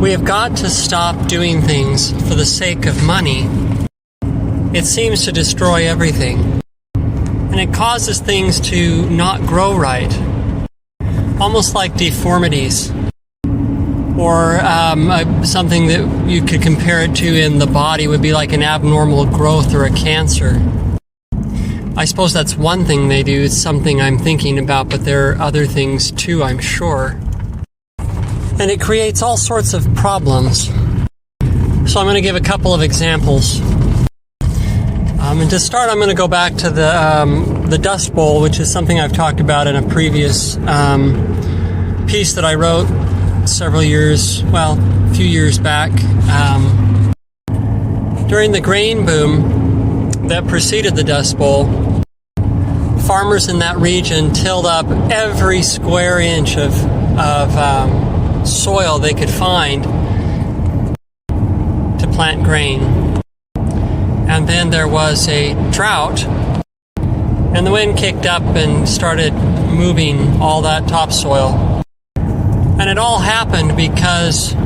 We have got to stop doing things for the sake of money. It seems to destroy everything. And it causes things to not grow right. Almost like deformities. Or something that you could compare it to in the body would be like an abnormal growth or a cancer. I suppose that's one thing they do. It's something I'm thinking about, but there are other things too, I'm sure. And it creates all sorts of problems. So I'm going to give a couple of examples. And to start, I'm going to go back to the Dust Bowl, which is something I've talked about in a previous piece that I wrote a few years back. During the grain boom that preceded the Dust Bowl, farmers in that region tilled up every square inch of soil they could find to plant grain. And then there was a drought, and the wind kicked up and started moving all that topsoil. And it all happened because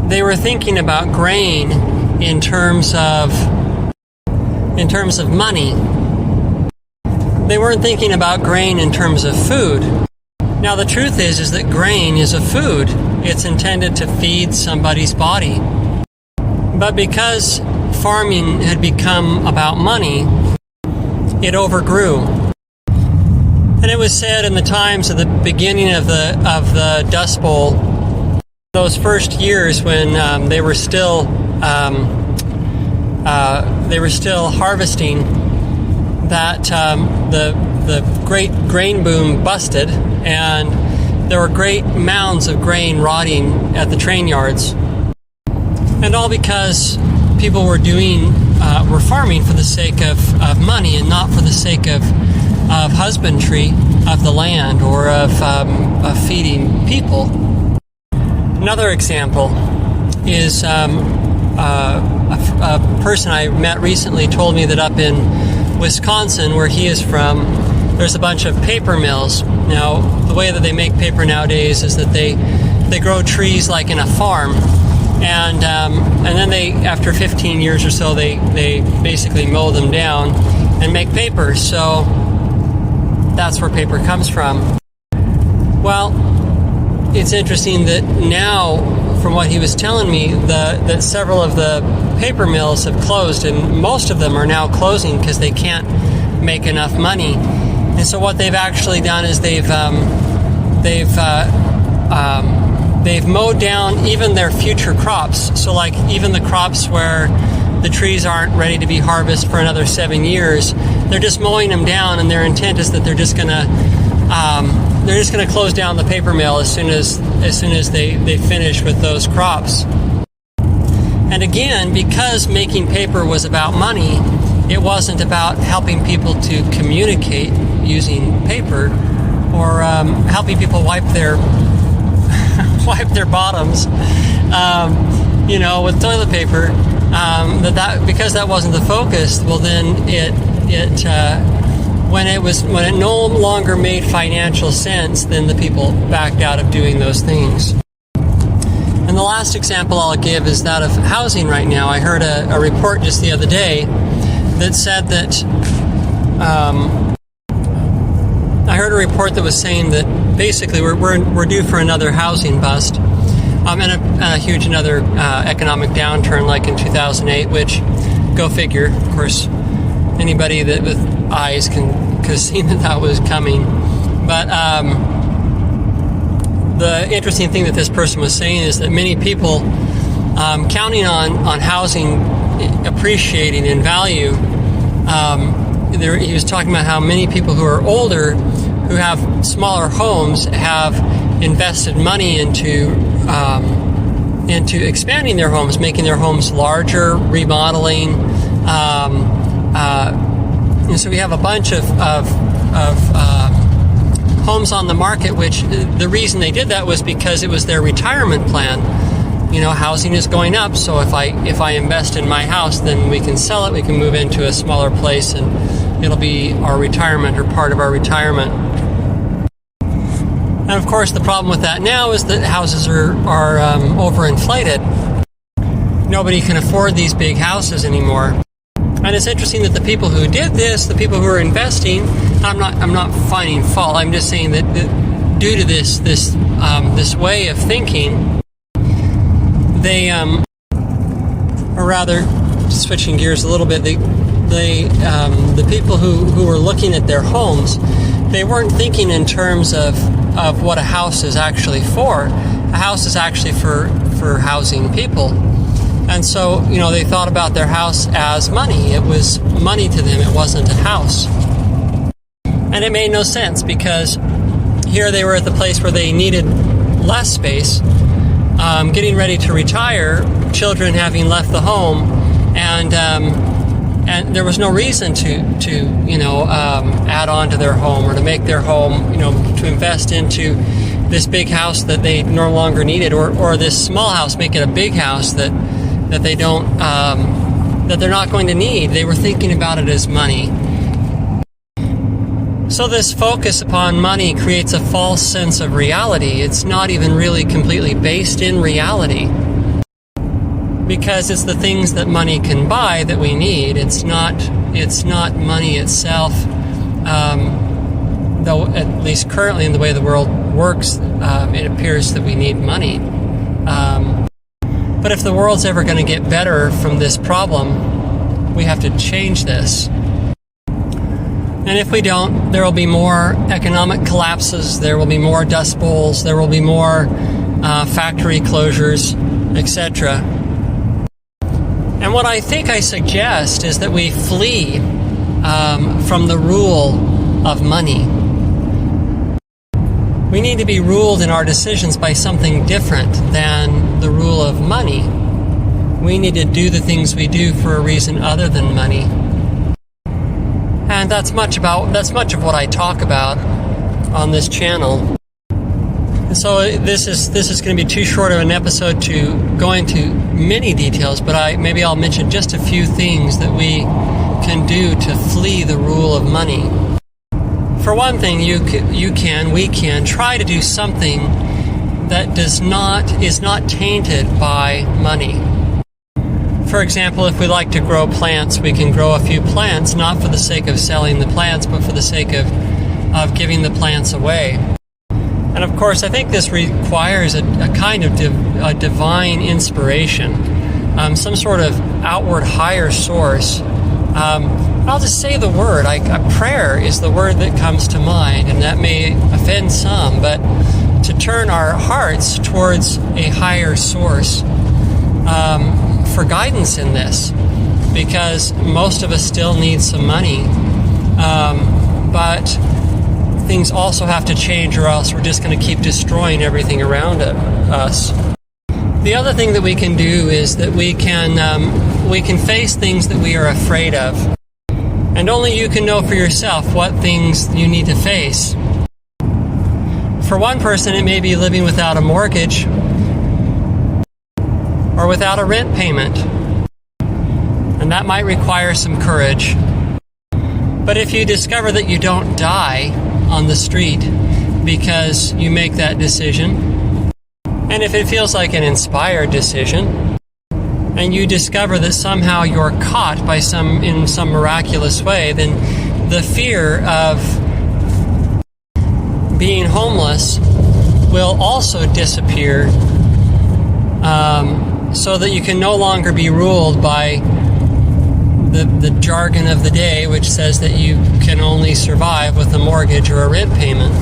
they were thinking about grain in terms of money. They weren't thinking about grain in terms of food. Now the truth is that grain is a food. It's intended to feed somebody's body. But because farming had become about money, it overgrew. And it was said in the times of the beginning of the Dust Bowl, those first years when they were still harvesting, that the great grain boom busted, and there were great mounds of grain rotting at the train yards. And all because people were farming for the sake of money and not for the sake of husbandry of the land or of feeding people. Another example is a person I met recently told me that up in Wisconsin, where he is from, there's a bunch of paper mills. Now, the way that they make paper nowadays is that they grow trees like in a farm, and then they, after 15 years or so, they basically mow them down and make paper. So that's where paper comes from. Well, it's interesting that now, from what he was telling me, that several of the paper mills have closed, and most of them are now closing because they can't make enough money. And so what they've actually done is they've mowed down even their future crops. So like even the crops where the trees aren't ready to be harvested for another 7 years, they're just mowing them down, and their intent is that they're just going to close down the paper mill as soon as they finish with those crops. And again, because making paper was about money, it wasn't about helping people to communicate using paper, or helping people wipe their bottoms, with toilet paper. Because that wasn't the focus, well then when it no longer made financial sense, then the people backed out of doing those things. And the last example I'll give is that of housing right now. I heard a report just the other day that said that I heard a report that was saying that basically we're due for another housing bust, and a huge another economic downturn like in 2008, which, go figure, of course, anybody that with eyes could see that was coming. But the interesting thing that this person was saying is that many people, counting on housing appreciating in value, he was talking about how many people who are older, who have smaller homes, have invested money into expanding their homes, making their homes larger, remodeling. And so we have a bunch of homes on the market, which the reason they did that was because it was their retirement plan. Housing is going up, so if I invest in my house, then we can sell it, we can move into a smaller place, and it'll be our retirement or part of our retirement. And of course, the problem with that now is that houses are overinflated. Nobody can afford these big houses anymore. And it's interesting that the people who did this, the people who are investing, I'm not finding fault. I'm just saying that due to this way of thinking, they or rather, switching gears a little bit, the people who were looking at their homes, they weren't thinking in terms of what a house is actually for. A house is actually for housing people. And so, they thought about their house as money. It was money to them. It wasn't a house. And it made no sense because here they were at the place where they needed less space, getting ready to retire, children having left the home, and there was no reason to add on to their home or to make their home, to invest into this big house that they no longer needed, or this small house, make it a big house that they don't, that they're not going to need. They were thinking about it as money. So this focus upon money creates a false sense of reality. It's not even really completely based in reality, because it's the things that money can buy that we need. It's not money itself, though at least currently in the way the world works, it appears that we need money. But if the world's ever going to get better from this problem, we have to change this. And if we don't, there will be more economic collapses, there will be more dust bowls, there will be more factory closures, etc. And what I think I suggest is that we flee from the rule of money. We need to be ruled in our decisions by something different than the rule of money. We need to do the things we do for a reason other than money. And that's much of what I talk about on this channel. And so this is going to be too short of an episode to go into many details, but maybe I'll mention just a few things that we can do to flee the rule of money. For one thing, we can try to do something that is not tainted by money. For example, if we like to grow plants, we can grow a few plants, not for the sake of selling the plants, but for the sake of giving the plants away. And of course, I think this requires a kind of divine inspiration, some sort of outward higher source. I'll just say the word. Prayer is the word that comes to mind, and that may offend some, but to turn our hearts towards a higher source for guidance in this, because most of us still need some money, but things also have to change, or else we're just going to keep destroying everything around us. The other thing that we can do is that we can face things that we are afraid of. And only you can know for yourself what things you need to face. For one person, it may be living without a mortgage or without a rent payment. And that might require some courage. But if you discover that you don't die on the street because you make that decision, and if it feels like an inspired decision, and you discover that somehow you're caught by in some miraculous way, then the fear of being homeless will also disappear, so that you can no longer be ruled by the jargon of the day, which says that you can only survive with a mortgage or a rent payment.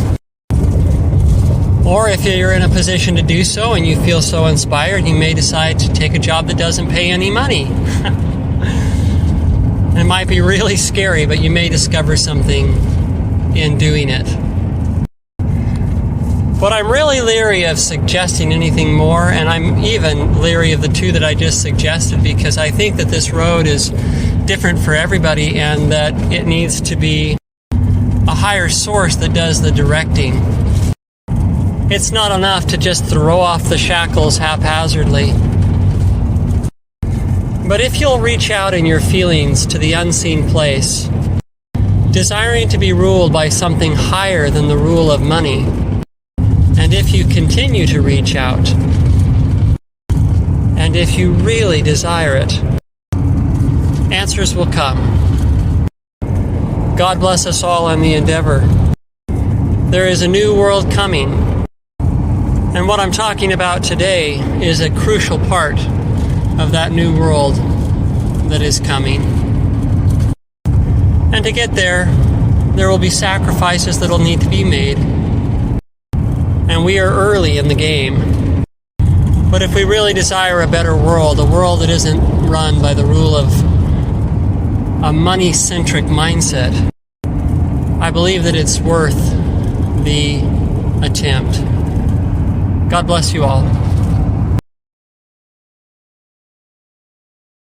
Or if you're in a position to do so and you feel so inspired, you may decide to take a job that doesn't pay any money. It might be really scary, but you may discover something in doing it. But I'm really leery of suggesting anything more, and I'm even leery of the two that I just suggested, because I think that this road is different for everybody and that it needs to be a higher source that does the directing. It's not enough to just throw off the shackles haphazardly. But if you'll reach out in your feelings to the unseen place, desiring to be ruled by something higher than the rule of money, And if you continue to reach out, and if you really desire it, answers will come. God bless us all in the endeavor. There is a new world coming, and what I'm talking about today is a crucial part of that new world that is coming. And to get there, there will be sacrifices that will need to be made, and we are early in the game. But if we really desire a better world, a world that isn't run by the rule of a money-centric mindset, I believe that it's worth the attempt. God bless you all.